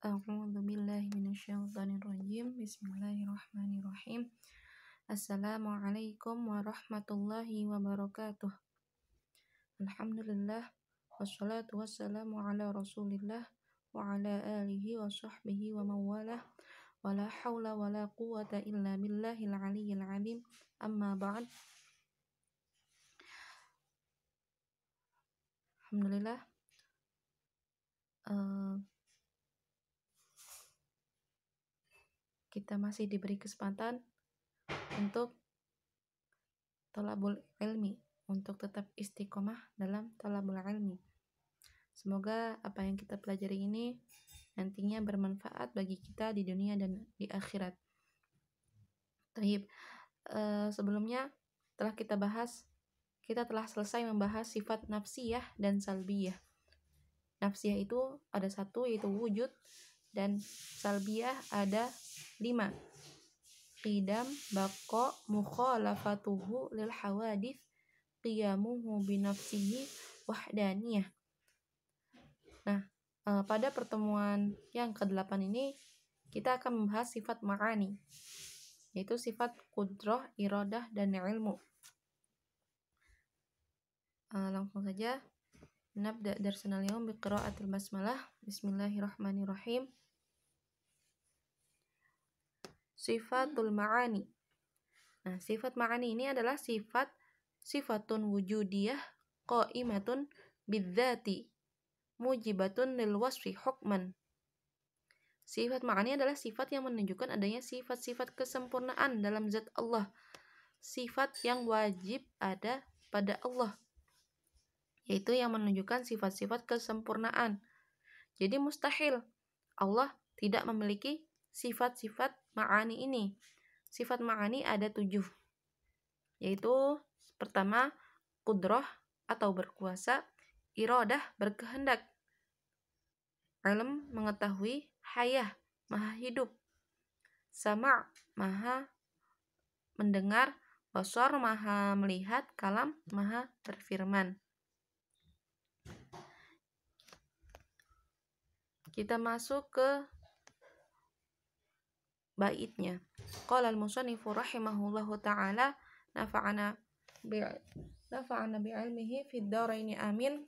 A'udzu billahi minasyaitonir rajim. Bismillahirrahmanirrahim. Assalamualaikum warahmatullahi wabarakatuh. Alhamdulillah wassalatu wassalamu ala Rasulillah wa ala alihi wa sahbihi wa mawalah. Wala haula wala quwwata illa billahil aliyyil azim. Amma ba'd. Alhamdulillah, kita masih diberi kesempatan untuk thalabul ilmi, untuk tetap istiqomah dalam thalabul ilmi. Semoga apa yang kita pelajari ini nantinya bermanfaat bagi kita di dunia dan di akhirat. Taib. Sebelumnya kita telah selesai membahas sifat nafsiyah dan salbiyah. Nafsiyah itu ada 1, yaitu wujud, dan salbiyah ada 5. Qidam, baqa, mukhalafatuhu lil hawadith, qiyamuhu binafsihi, wahdaniyah. Nah, pada pertemuan yang ke-8 ini kita akan membahas sifat ma'ani, yaitu sifat qudrah, iradah, dan ilmu. Langsung saja nabda darsana al-yawm biqira'atil basmalah. Bismillahirrahmanirrahim. Sifatul ma'ani. Nah, sifat ma'ani ini adalah sifatun wujudiyah qa'imatun bidzati mujibatun lil wasfi hukman. Sifat ma'ani adalah sifat yang menunjukkan adanya sifat-sifat kesempurnaan dalam zat Allah. Sifat yang wajib ada pada Allah, yaitu yang menunjukkan sifat-sifat kesempurnaan. Jadi mustahil Allah tidak memiliki sifat-sifat ma'ani ini. Sifat ma'ani ada 7, yaitu pertama qudrah atau berkuasa, iradah berkehendak, ilm mengetahui, hayah maha hidup, sama' maha mendengar, basar maha melihat, kalam maha berfirman. Kita masuk ke baitnya. Qala al-musannifu rahimahullahu ta'ala nafa'ana bi'ilmihi fid dharaini amin.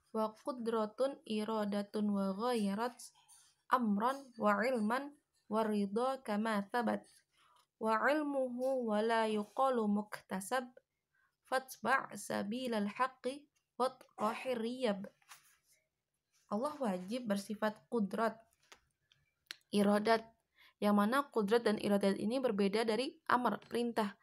Wa qudratun iradatun wa ghayrat amran wa ilman wa ridha kama thabat wa ilmuhu wa la yuqalu muktasab fatba' sabilal haqqi watrahir riyab. Allah wajib bersifat qudrat, iradat, yang mana qudrat dan iradat ini berbeda dari amr, perintah,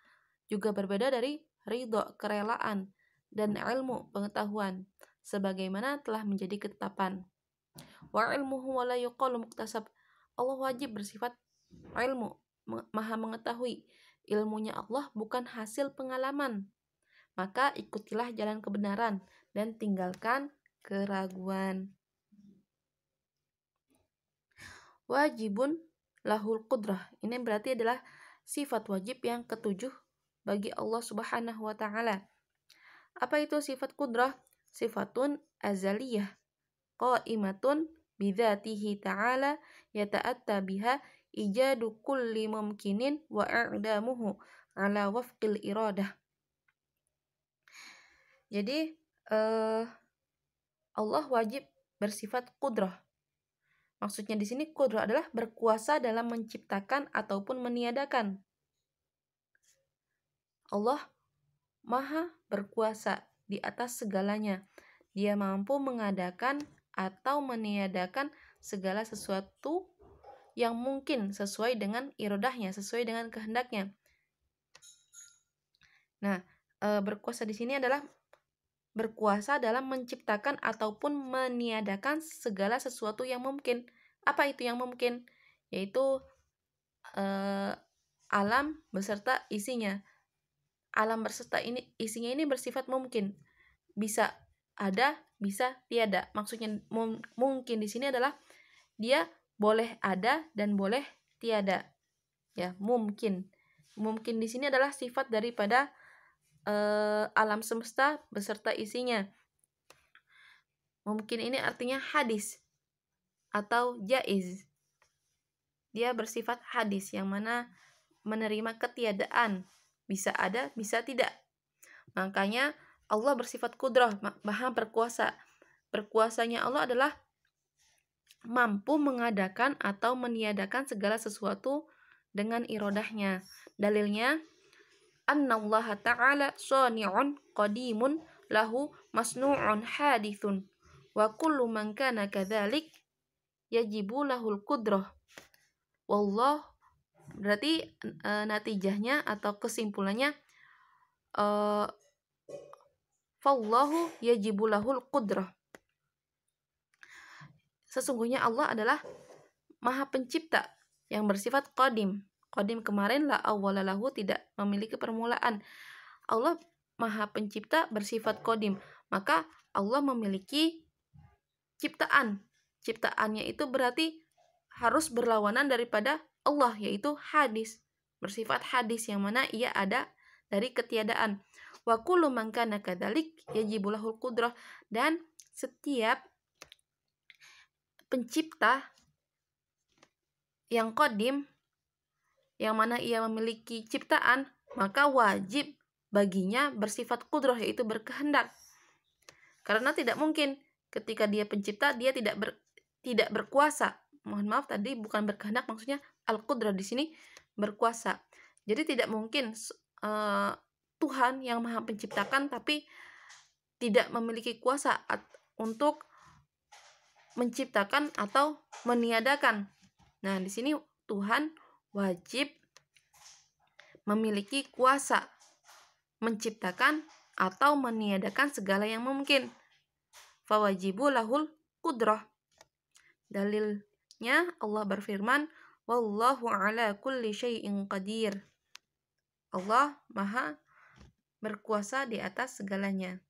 juga berbeda dari ridho, kerelaan, dan ilmu, pengetahuan, sebagaimana telah menjadi ketetapan. Wa ilmuhu wa la yuqalu muktasab. Allah wajib bersifat ilmu, maha mengetahui. Ilmunya Allah bukan hasil pengalaman. Maka ikutilah jalan kebenaran dan tinggalkan keraguan. Wajibun lahul qudrah. Ini berarti adalah sifat wajib yang ke-7 bagi Allah Subhanahu wa ta'ala. Apa itu sifat qudrah? Sifatun azaliyah qa'imatun bidzatihi ta'ala yata'atta biha ijadu kulli mumkinin wa i'damuhu ala wafqil iradah. Jadi Allah wajib bersifat qudrah. Maksudnya di sini qudrah adalah berkuasa dalam menciptakan ataupun meniadakan. Allah maha berkuasa di atas segalanya. Dia mampu mengadakan atau meniadakan segala sesuatu yang mungkin sesuai dengan iradahnya, sesuai dengan kehendaknya. Nah, berkuasa di sini adalah berkuasa dalam menciptakan ataupun meniadakan segala sesuatu yang mungkin. Apa itu yang mungkin? Yaitu alam beserta isinya. Alam beserta isinya ini bersifat mungkin. Bisa ada, bisa tiada. Maksudnya mungkin di sini adalah dia boleh ada dan boleh tiada. Ya, mungkin. Mungkin di sini adalah sifat daripada alam semesta beserta isinya. Mungkin ini artinya hadis atau jaiz. Dia bersifat hadis yang mana menerima ketiadaan. Bisa ada, bisa tidak. Makanya Allah bersifat kudrah, maha berkuasa. Berkuasanya Allah adalah mampu mengadakan atau meniadakan segala sesuatu dengan irodahnya. Dalilnya, annallaha ta'ala shani'un qadimun lahu masnu'un hadithun wa kullu man kana kadzalik yajibu lahul qudrah. Wallah, berarti natijahnya atau kesimpulannya fallahu yajibu lahul qudrah. Sesungguhnya Allah adalah Maha Pencipta yang bersifat qadim. Qadim kemarin la awwala lahu, tidak memiliki permulaan. Allah Maha Pencipta bersifat qadim. Maka Allah memiliki ciptaan. Ciptaannya itu berarti harus berlawanan daripada Allah, yaitu hadis. Bersifat hadis yang mana ia ada dari ketiadaan. Wa kullu man kana kadzalik yajibu lahul qudrah, dan setiap pencipta yang qadim yang mana ia memiliki ciptaan, maka wajib baginya bersifat qudrah, yaitu berkehendak. Karena tidak mungkin ketika dia pencipta dia tidak berkuasa. Mohon maaf, tadi bukan berkehendak, maksudnya al-qudrah di sini berkuasa. Jadi tidak mungkin Tuhan yang Maha Penciptakan tapi tidak memiliki kuasa untuk menciptakan atau meniadakan. Nah, di sini Tuhan wajib memiliki kuasa menciptakan atau meniadakan segala yang mungkin. Fawajibu lahul qudrah. Dalilnya Allah berfirman, wallahu ala kulli syai'in qadir. Allah Maha berkuasa di atas segalanya.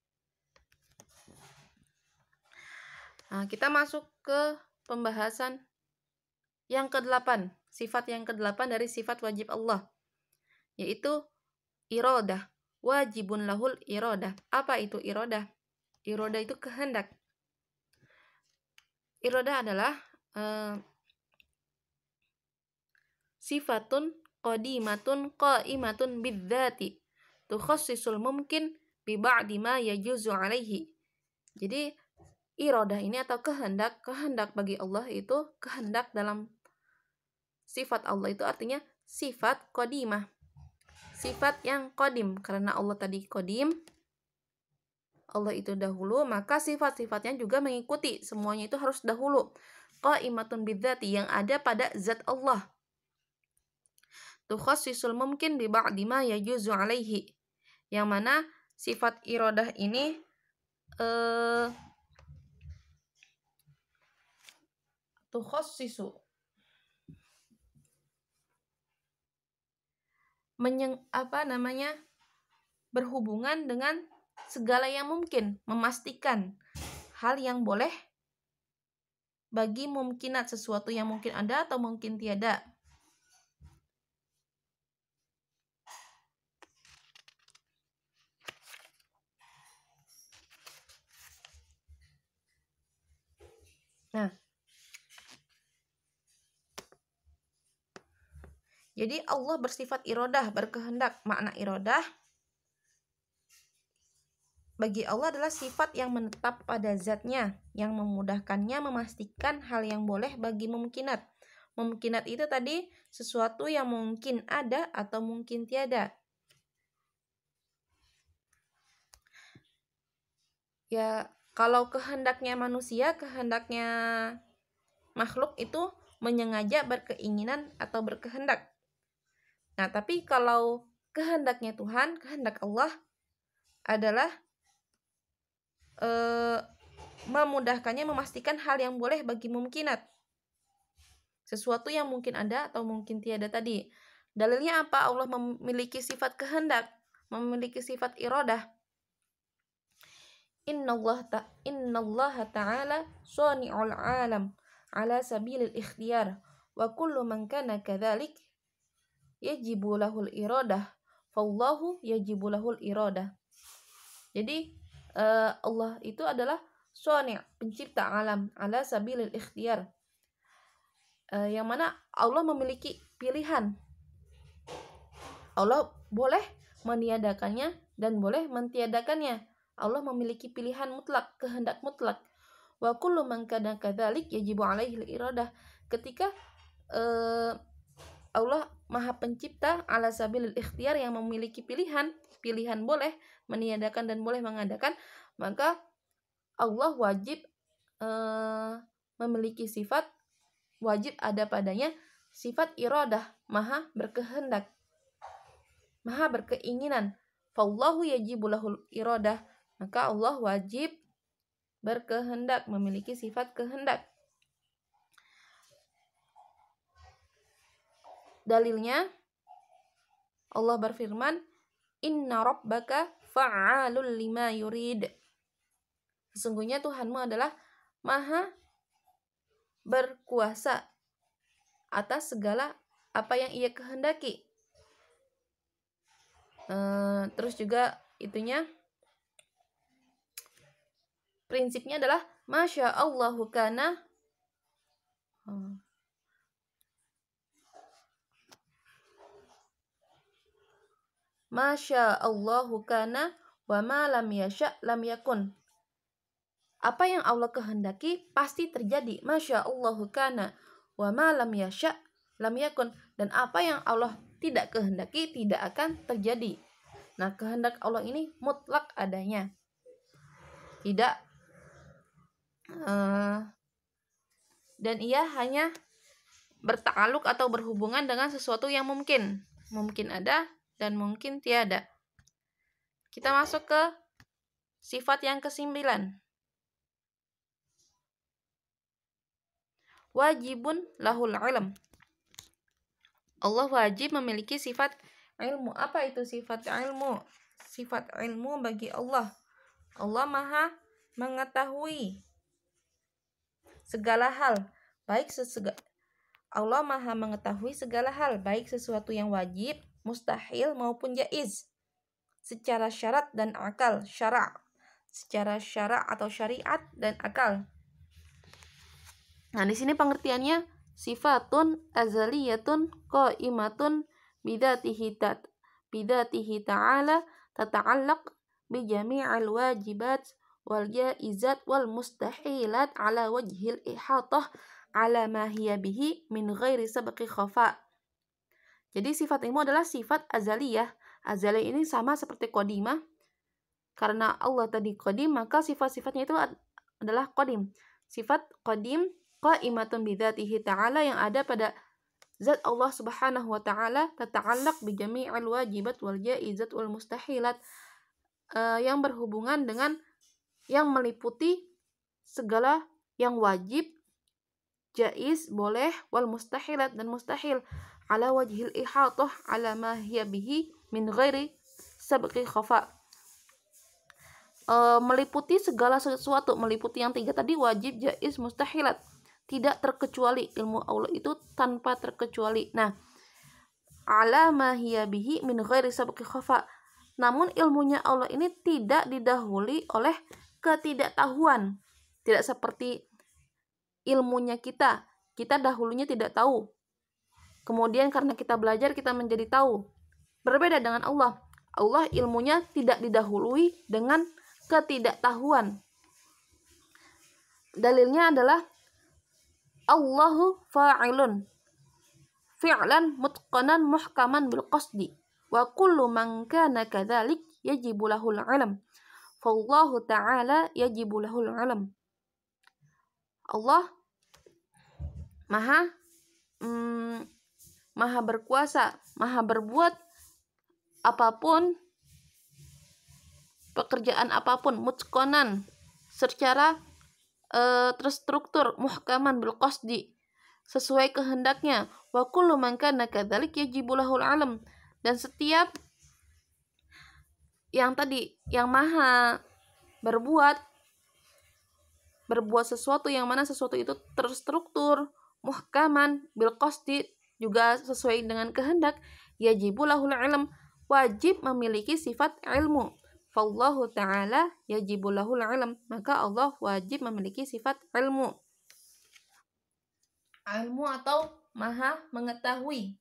Nah, kita masuk ke pembahasan yang ke-8, sifat yang ke-8 dari sifat wajib Allah, yaitu iradah. Wajibun lahul iradah. Apa itu iradah? Iradah itu kehendak. Iradah adalah sifatun qadimatun qaimatun bidzati tukhassisul mumkin bi ba'di ma yajuzu alaihi. Jadi iradah ini atau kehendak bagi Allah itu kehendak dalam sifat Allah itu artinya sifat qadimah. Sifat yang qadim, karena Allah tadi qadim, Allah itu dahulu, maka sifat-sifatnya juga mengikuti, semuanya itu harus dahulu. Qaimatun bidzati, yang ada pada zat Allah. Tukhassisul mumkin bi ba'di ma yajuzu alaihi, yang mana sifat iradah ini tukhassisu berhubungan dengan segala yang mungkin, memastikan hal yang boleh bagi mungkinat, sesuatu yang mungkin ada atau mungkin tiada. Nah, jadi Allah bersifat iradah, berkehendak. Makna iradah bagi Allah adalah sifat yang menetap pada zatnya, yang memudahkannya memastikan hal yang boleh bagi mumkinat. Mumkinat itu tadi sesuatu yang mungkin ada atau mungkin tiada. Ya, kalau kehendaknya manusia, kehendaknya makhluk itu menyengaja berkeinginan atau berkehendak. Nah, tapi kalau kehendaknya Tuhan, kehendak Allah adalah memudahkannya, memastikan hal yang boleh bagi mumkinat. Sesuatu yang mungkin ada atau mungkin tiada tadi. Dalilnya apa? Allah memiliki sifat kehendak, memiliki sifat iradah. Innallaha ta'ala shani'ul alam ala sabilil ikhtiyar wa kullu man kana kadzalik yajibu lahul iradah fallahu yajibu lahul iradah. Jadi Allah itu adalah Shani', pencipta alam, ala sabilil ikhtiyar. Yang mana Allah memiliki pilihan. Allah boleh meniadakannya dan boleh mentiadakannya. Allah memiliki pilihan mutlak, kehendak mutlak. Wa kullu man kana kadzalik yajibu alaihi al-iradah. Ketika Allah Maha Pencipta ala sabilil ikhtiyar yang memiliki pilihan boleh meniadakan dan boleh mengadakan, maka Allah wajib memiliki sifat, wajib ada padanya sifat iradah, maha berkehendak, maha berkeinginan. Fallahu yajibu lahul iradah, maka Allah wajib berkehendak, memiliki sifat kehendak. Dalilnya Allah berfirman, Inna rabbaka fa'alul lima yurid. Sesungguhnya Tuhanmu adalah maha berkuasa atas segala apa yang ia kehendaki. Terus juga itunya prinsipnya adalah Masya Allahu kana Masya Allahu kana wa ma lam yasha lam yakun. Apa yang Allah kehendaki pasti terjadi. Masya Allahu kana wa ma lam yasha lam yakun. Dan apa yang Allah tidak kehendaki tidak akan terjadi. Nah, kehendak Allah ini mutlak adanya. Tidak dan ia hanya bertakluk atau berhubungan dengan sesuatu yang mungkin. Mungkin ada dan mungkin tiada. Kita masuk ke sifat yang ke-9. Wajibun lahul ilm. Allah wajib memiliki sifat ilmu. Apa itu sifat ilmu? Sifat ilmu bagi Allah. Allah maha mengetahui segala hal, Allah maha mengetahui segala hal, baik sesuatu yang wajib, mustahil maupun jaiz, secara syarat dan akal, secara syara' atau syariat dan akal. Nah, di sini pengertiannya sifatun azaliyatun qaimatun bidatihi ta'ala tata'allaq bi jami'il wajibat wal jaizat wal mustahilat ala wajhil ihatah ala ma hiya bihi min ghairi sabqi khafa. Jadi sifat ilmu adalah sifat azaliyah. Azaliyah ini sama seperti qadimah. Karena Allah tadi qadim, maka sifat-sifatnya itu adalah qadim. Sifat qadim qaimatun bidzatihi ta'ala yang ada pada zat Allah Subhanahu wa ta'ala, tata'allaq bi jami'il wajibat wal jaizat wal mustahilat, yang berhubungan dengan yang meliputi segala yang wajib, jaiz, boleh, wal mustahilat dan mustahil, ala wajhil ihatah ala ma hiya bihi min ghairi sabqi khafa. Meliputi segala sesuatu, meliputi yang tiga tadi, wajib, jaiz, mustahilat, tidak terkecuali. Ilmu Allah itu tanpa terkecuali. Nah, ala ma hiya bihi min ghairi sabqi khafa. Namun ilmunya Allah ini tidak didahului oleh ketidaktahuan. Tidak seperti ilmunya kita dahulunya tidak tahu. Kemudian karena kita belajar kita menjadi tahu. Berbeda dengan Allah. Allah ilmunya tidak didahului dengan ketidaktahuan. Dalilnya adalah Allahu fa'ilun fi'lan mutqanan muhkaman bil qasdi wa kullu man kana kadzalik yajibu lahul ilm. Fallahu ta'ala yajibu lahul ilm. Allah maha berkuasa, maha berbuat apapun, pekerjaan apapun, mutqanan, secara terstruktur, muhkaman bil qasdi, sesuai kehendaknya. Wa kullu man kana kadzalik yajibu lahul ilm. Dan setiap yang tadi, yang maha berbuat sesuatu, yang mana sesuatu itu terstruktur, muhkaman bil qasdi, juga sesuai dengan kehendak, yajibu lahul ilm, wajib memiliki sifat ilmu. fallahu ta'ala yajibu lahul ilm, maka Allah wajib memiliki sifat ilmu. Ilmu atau maha mengetahui.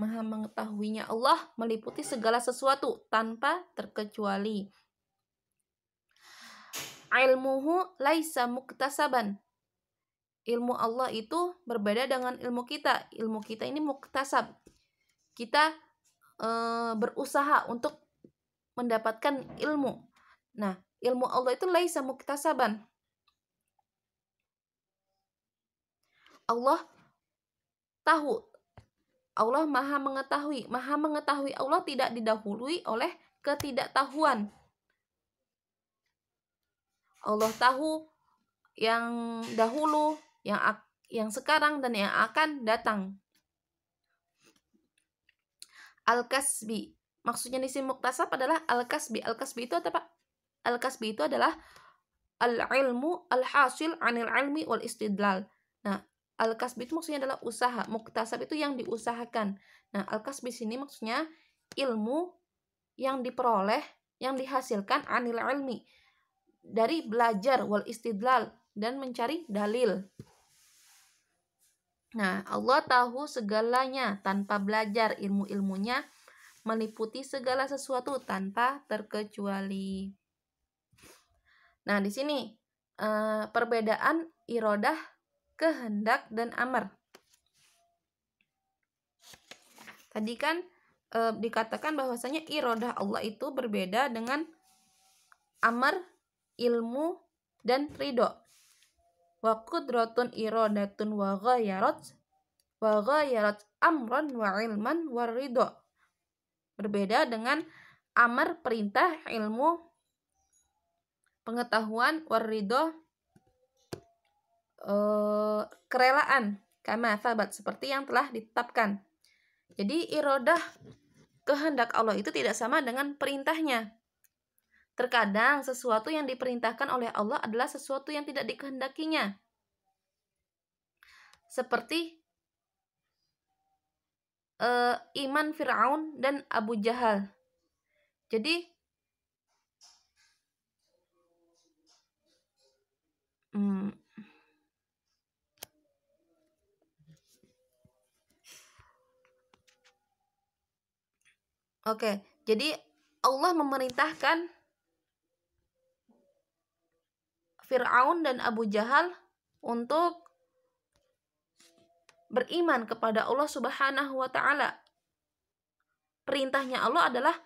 Maha mengetahuinya Allah meliputi segala sesuatu tanpa terkecuali. Ilmuhu laisa muktasaban. Ilmu Allah itu berbeda dengan ilmu kita. Ilmu kita ini muktasab. Kita berusaha untuk mendapatkan ilmu. Nah, ilmu Allah itu laisa muktasaban. Allah tahu. Allah maha mengetahui. Maha mengetahui Allah tidak didahului oleh ketidaktahuan. Allah tahu yang dahulu, yang sekarang, dan yang akan datang. Al-kasbi. Maksudnya di sini muktasab adalah al-kasbi. Al-kasbi itu apa? Al-kasbi itu adalah al-ilmu al-hasil anil ilmi wal istidlal. Nah, al-kasbi itu maksudnya adalah usaha. Muktasab itu yang diusahakan. Nah, al-kasbi sini maksudnya ilmu yang diperoleh, yang dihasilkan anil ilmi, dari belajar wal istidlal, dan mencari dalil. Nah, Allah tahu segalanya tanpa belajar. Ilmu-ilmunya meliputi segala sesuatu tanpa terkecuali. Nah, di sini perbedaan irodah, kehendak, dan amar. Tadi kan dikatakan bahwasanya irodah Allah itu berbeda dengan amar, ilmu, dan ridho. Wa qudratun iradatun wa ghayarat amran wa ilman wa ridho. Berbeda dengan amar, perintah, ilmu, pengetahuan, wa ridho, kerelaan, kama thabat, seperti yang telah ditetapkan. Jadi irodah, kehendak Allah itu tidak sama dengan perintahnya. Terkadang sesuatu yang diperintahkan oleh Allah adalah sesuatu yang tidak dikehendakinya. Seperti iman Fir'aun dan Abu Jahal. Jadi jadi Allah memerintahkan Fir'aun dan Abu Jahal untuk beriman kepada Allah Subhanahu wa Ta'ala. Perintahnya Allah adalah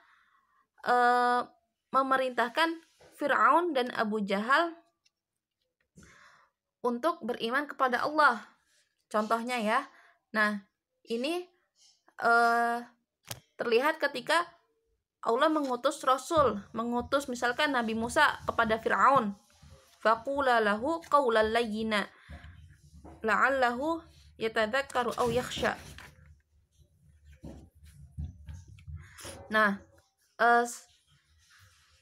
memerintahkan Fir'aun dan Abu Jahal untuk beriman kepada Allah. Contohnya ya. Nah, ini terlihat ketika Allah mengutus Rasul, mengutus misalkan Nabi Musa kepada Fir'aun. Faqula lahu qawlan layyina la'allahu yatadzakkaru aw yakhsha. Nah,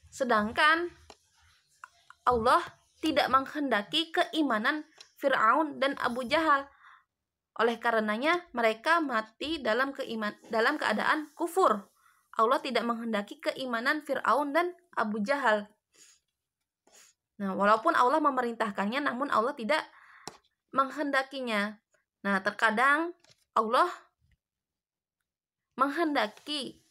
sedangkan Allah tidak menghendaki keimanan Fir'aun dan Abu Jahal. Oleh karenanya mereka mati dalam keadaan kufur. Allah tidak menghendaki keimanan Fir'aun dan Abu Jahal. Nah, walaupun Allah memerintahkannya, namun Allah tidak menghendakinya. Nah, terkadang Allah menghendaki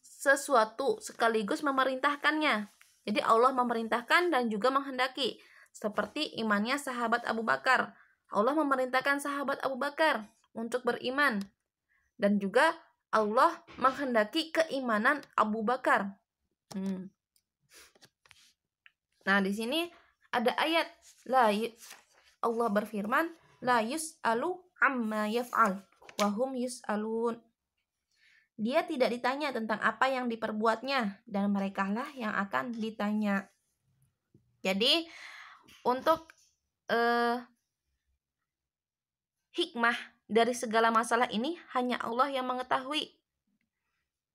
sesuatu sekaligus memerintahkannya. Jadi Allah memerintahkan dan juga menghendaki. Seperti imannya sahabat Abu Bakar. Allah memerintahkan sahabat Abu Bakar untuk beriman. Dan juga Allah menghendaki keimanan Abu Bakar. Nah, di sini ada ayat Allah berfirman, la yus'alu amma yaf'al wa hum yus'alun. Dia tidak ditanya tentang apa yang diperbuatnya, dan merekalah yang akan ditanya. Jadi untuk hikmah dari segala masalah ini hanya Allah yang mengetahui.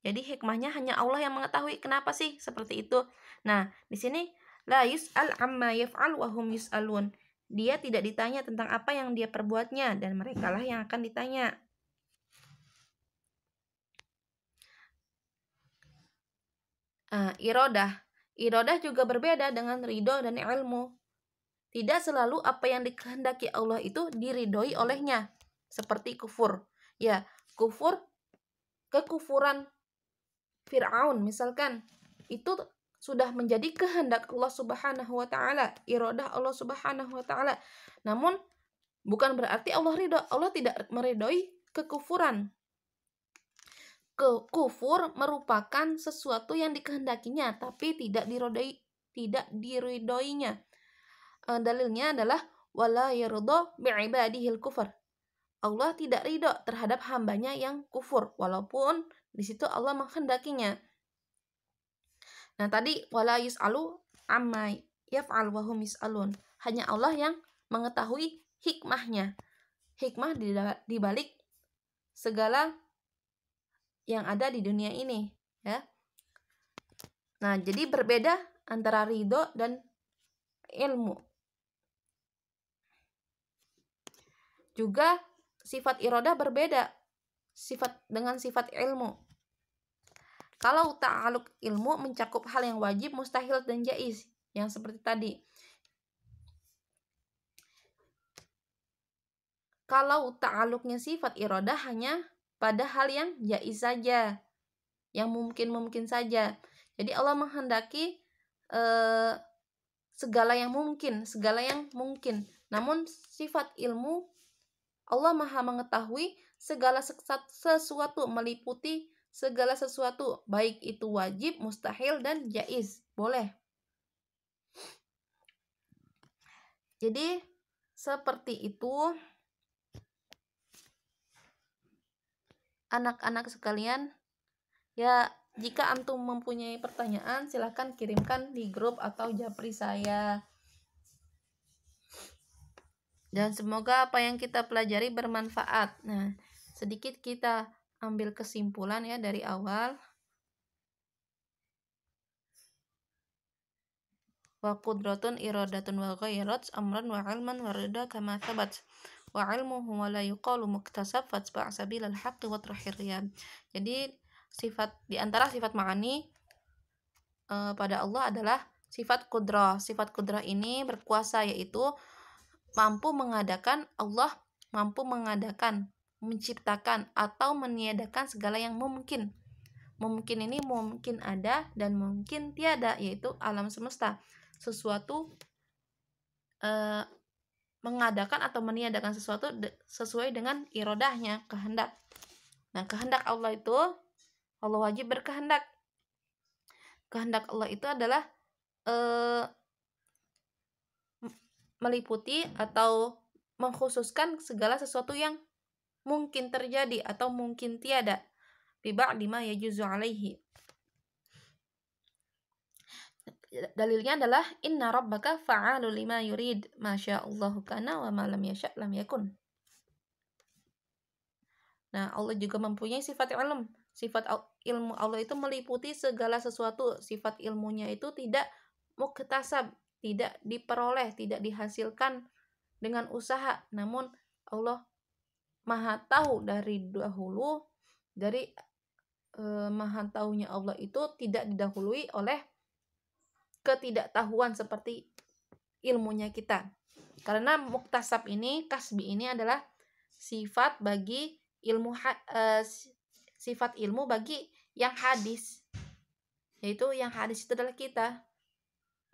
Jadi hikmahnya hanya Allah yang mengetahui. Kenapa sih seperti itu? Nah, di sini la yus'al amma yaf'al wa hum yus'alun. Dia tidak ditanya tentang apa yang dia perbuatnya, dan merekalah yang akan ditanya. Irodah. Irodah juga berbeda dengan ridho dan ilmu. Tidak selalu apa yang dikehendaki Allah itu diridhoi olehnya. Seperti kufur. Ya, kekufuran Fir'aun misalkan. Itu sudah menjadi kehendak Allah Subhanahu wa taala, iradah Allah Subhanahu wa taala. Namun bukan berarti Allah ridho. Allah tidak meridhoi kekufuran. Kufur merupakan sesuatu yang dikehendakinya tapi tidak diridhoinya. Dalilnya adalah wala yarda bi'ibadihil kufur. Allah tidak ridho terhadap hambanya yang kufur walaupun di situ Allah menghendakinya. Nah, tadi wala yus'alu amma yaf'al wa hum yus'alun. Hanya Allah yang mengetahui hikmahnya. Hikmah di balik segala yang ada di dunia ini, ya. Nah, jadi berbeda antara ridho dan ilmu. Juga sifat iradah berbeda dengan sifat ilmu. Kalau ta'aluk ilmu mencakup hal yang wajib, mustahil dan jaiz, yang seperti tadi. Kalau ta'aluknya sifat iradah hanya pada hal yang jaiz saja, yang mungkin-mungkin saja. Jadi Allah menghendaki segala yang mungkin. Namun sifat ilmu, Allah Maha mengetahui segala sesuatu, meliputi segala sesuatu, baik itu wajib, mustahil, dan jaiz, boleh. Jadi seperti itu anak-anak sekalian. Ya, jika antum mempunyai pertanyaan, silahkan kirimkan di grup atau japri saya. Dan semoga apa yang kita pelajari bermanfaat. Nah, sedikit kita ambil kesimpulan ya dari awal. Wa qudratun iradatun wa ghairat amran wa ilman wa rida kama thabat. Wa ilmuhu wa la yuqalu muktasab fatba' sabilal haqqi wa trahiryan. Jadi di antara sifat ma'ani pada Allah adalah sifat kudrah. Sifat kudrah ini berkuasa, yaitu Allah mampu mengadakan, menciptakan atau meniadakan segala yang mungkin. Mungkin ini mungkin ada dan mungkin tiada, yaitu alam semesta. Sesuatu mengadakan atau meniadakan sesuatu sesuai dengan irodahnya, kehendak. Nah, kehendak Allah itu, Allah wajib berkehendak. Kehendak Allah itu adalah meliputi atau mengkhususkan segala sesuatu yang mungkin terjadi atau mungkin tiada. Biba'di ma yajuzu alaihi. Dalilnya adalah inna rabbaka fa'alu lima yurid, masya'allahu kana wa ma lam yasha' lam yakun. Nah, Allah juga mempunyai sifat ilmu. Sifat ilmu Allah itu meliputi segala sesuatu. Sifat ilmunya itu tidak muktasab, tidak diperoleh, tidak dihasilkan dengan usaha. Namun Allah Maha tahu dari dahulu. Dari maha taunya Allah itu tidak didahului oleh ketidaktahuan seperti ilmunya kita. Karena muktasab ini, kasbi ini adalah sifat bagi sifat ilmu bagi yang hadis. Yaitu yang hadis itu adalah kita.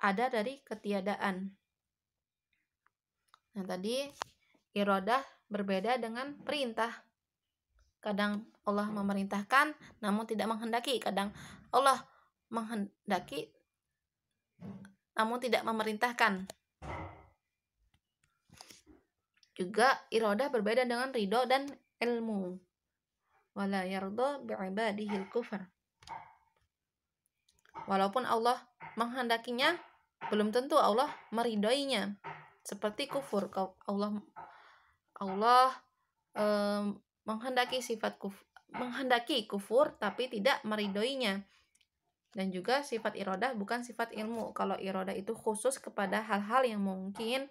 Ada dari ketiadaan. Nah, tadi iradah berbeda dengan perintah. Kadang Allah memerintahkan namun tidak menghendaki. Kadang Allah menghendaki namun tidak memerintahkan. Juga iradah berbeda dengan ridho dan ilmu. Wala yarda bi'ibadihil kufr. Walaupun Allah menghendakinya, belum tentu Allah meridhoinya. Seperti kufur, Allah menghendaki kufur tapi tidak meridhoinya. Dan juga sifat iradah bukan sifat ilmu. Kalau iradah itu khusus kepada hal-hal yang mungkin.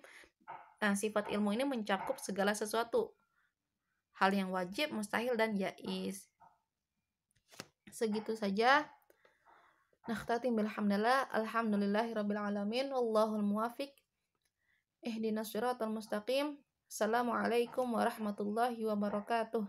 Nah, sifat ilmu ini mencakup segala sesuatu. Hal yang wajib, mustahil, dan jaiz. Segitu saja. Nakhtatim bilhamdulillah, alhamdulillahirabbil alamin, wallahul muwaffiq. Ihdinas siratal mustaqim. Assalamualaikum warahmatullahi wabarakatuh.